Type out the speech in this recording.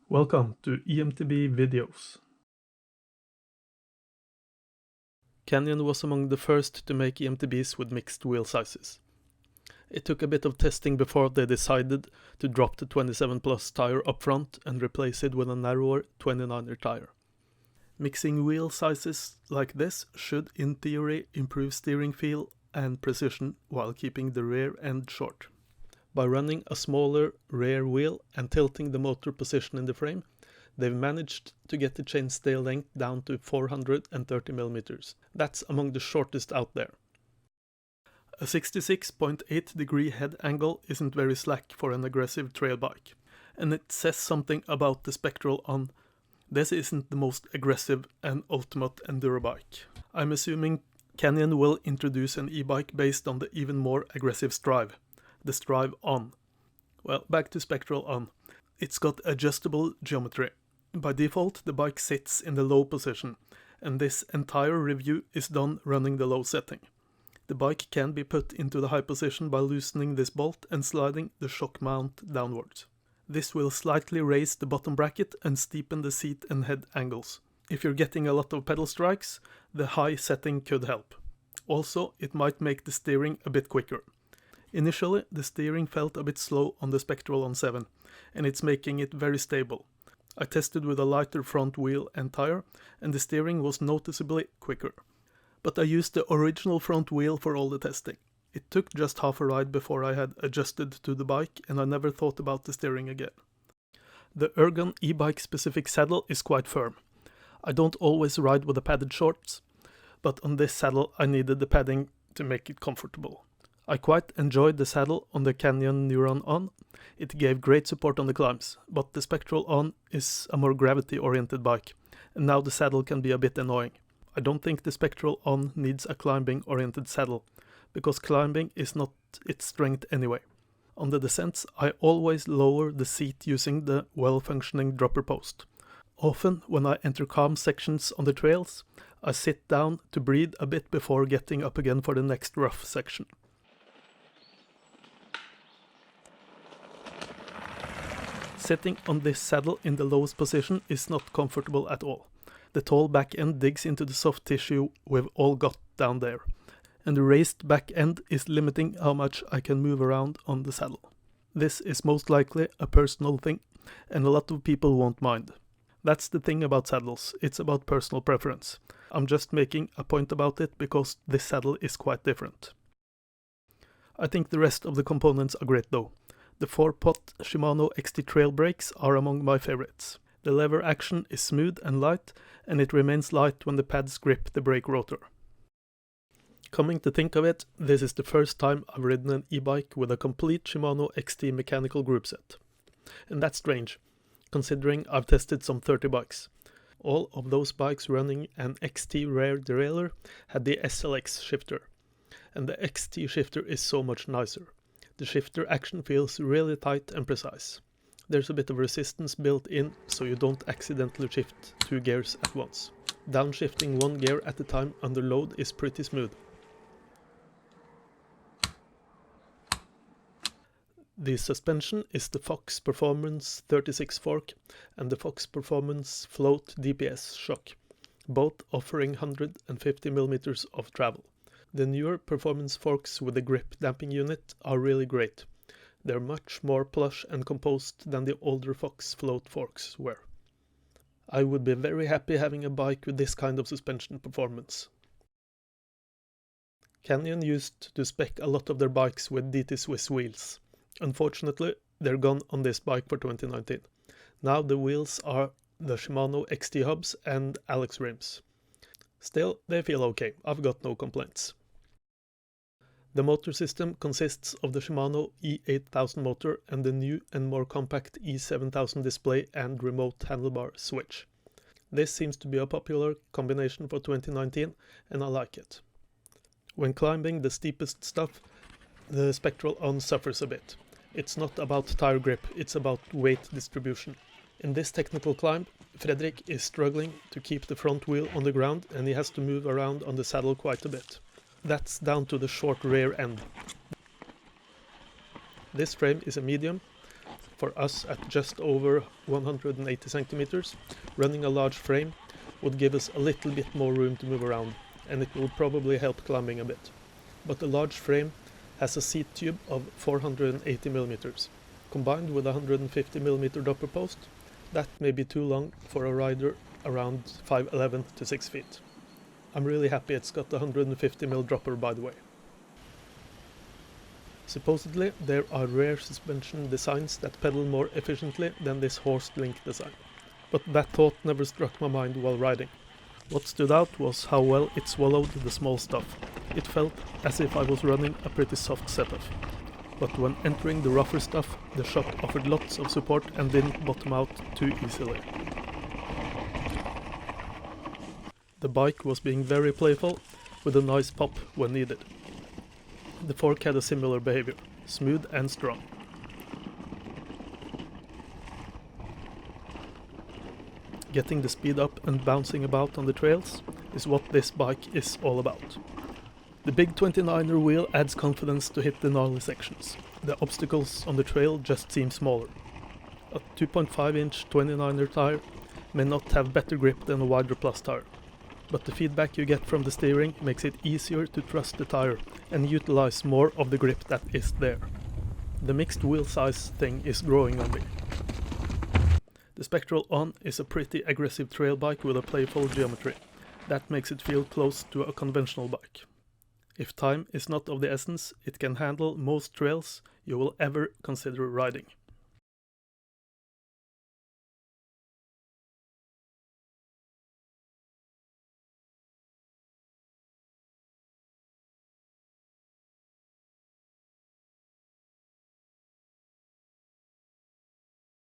Welcome to eMTB videos. Canyon was among the first to make eMTBs with mixed wheel sizes. It took a bit of testing before they decided to drop the 27 Plus tire up front and replace it with a narrower 29er tire. Mixing wheel sizes like this should in theory improve steering feel and precision while keeping the rear end short. By running a smaller rear wheel and tilting the motor position in the frame, they've managed to get the chainstay length down to 430 mm. That's among the shortest out there. A 66.8 degree head angle isn't very slack for an aggressive trail bike, and it says something about the Spectral on this isn't the most aggressive and ultimate enduro bike. I'm assuming Canyon will introduce an e-bike based on the even more aggressive Strive. The Strive On. Well, back to Spectral On. It's got adjustable geometry. By default, the bike sits in the low position, and this entire review is done running the low setting. The bike can be put into the high position by loosening this bolt and sliding the shock mount downwards. This will slightly raise the bottom bracket and steepen the seat and head angles. If you're getting a lot of pedal strikes, the high setting could help. Also, it might make the steering a bit quicker. Initially, the steering felt a bit slow on the Spectral on 7, and it's making it very stable. I tested with a lighter front wheel and tire, and the steering was noticeably quicker. But I used the original front wheel for all the testing. It took just half a ride before I had adjusted to the bike, and I never thought about the steering again. The Ergon e-bike specific saddle is quite firm. I don't always ride with the padded shorts, but on this saddle I needed the padding to make it comfortable. I quite enjoyed the saddle on the Canyon Neuron On. It gave great support on the climbs, but the Spectral On is a more gravity-oriented bike, and now the saddle can be a bit annoying. I don't think the Spectral On needs a climbing-oriented saddle, because climbing is not its strength anyway. On the descents, I always lower the seat using the well-functioning dropper post. Often, when I enter calm sections on the trails, I sit down to breathe a bit before getting up again for the next rough section. Sitting on this saddle in the lowest position is not comfortable at all. The tall back end digs into the soft tissue we've all got down there, and the raised back end is limiting how much I can move around on the saddle. This is most likely a personal thing, and a lot of people won't mind. That's the thing about saddles, it's about personal preference. I'm just making a point about it because this saddle is quite different. I think the rest of the components are great though. The 4-pot Shimano XT Trail brakes are among my favorites. The lever action is smooth and light, and it remains light when the pads grip the brake rotor. Coming to think of it, this is the first time I've ridden an e-bike with a complete Shimano XT mechanical group set. And that's strange, considering I've tested some 30 bikes. All of those bikes running an XT rear derailleur had the SLX shifter, and the XT shifter is so much nicer. The shifter action feels really tight and precise. There's a bit of resistance built in, so you don't accidentally shift 2 gears at once. Downshifting 1 gear at a time under load is pretty smooth. The suspension is the Fox Performance 36 fork and the Fox Performance Float DPS shock, both offering 150 mm of travel. The newer performance forks with the grip damping unit are really great. They're much more plush and composed than the older Fox float forks were. I would be very happy having a bike with this kind of suspension performance. Canyon used to spec a lot of their bikes with DT Swiss wheels. Unfortunately, they're gone on this bike for 2019. Now the wheels are the Shimano XT hubs and Alex rims. Still, they feel okay, I've got no complaints. The motor system consists of the Shimano E8000 motor and the new and more compact E7000 display and remote handlebar switch. This seems to be a popular combination for 2019, and I like it. When climbing the steepest stuff, the Spectral On suffers a bit. It's not about tire grip, it's about weight distribution. In this technical climb, Fredrik is struggling to keep the front wheel on the ground, and he has to move around on the saddle quite a bit. That's down to the short rear end. This frame is a medium, For us at just over 180 centimeters, running a large frame would give us a little bit more room to move around, and it will probably help climbing a bit. But the large frame has a seat tube of 480 millimeters. Combined with a 150 millimeter dropper post, that may be too long for a rider around 5'11" to 6 feet. I'm really happy it's got a 150 mm dropper, by the way. Supposedly there are rear suspension designs that pedal more efficiently than this horsed link design, but that thought never struck my mind while riding. What stood out was how well it swallowed the small stuff. It felt as if I was running a pretty soft setup. But when entering the rougher stuff, the shock offered lots of support and didn't bottom out too easily. The bike was being very playful, with a nice pop when needed. The fork had a similar behavior, smooth and strong. Getting the speed up and bouncing about on the trails is what this bike is all about. The big 29er wheel adds confidence to hit the gnarly sections. The obstacles on the trail just seem smaller. A 2.5-inch 29er tire may not have better grip than a wider plus tire, but the feedback you get from the steering makes it easier to trust the tire and utilize more of the grip that is there. The mixed wheel size thing is growing on me. The Spectral On is a pretty aggressive trail bike with a playful geometry. That makes it feel close to a conventional bike. If time is not of the essence, it can handle most trails you will ever consider riding.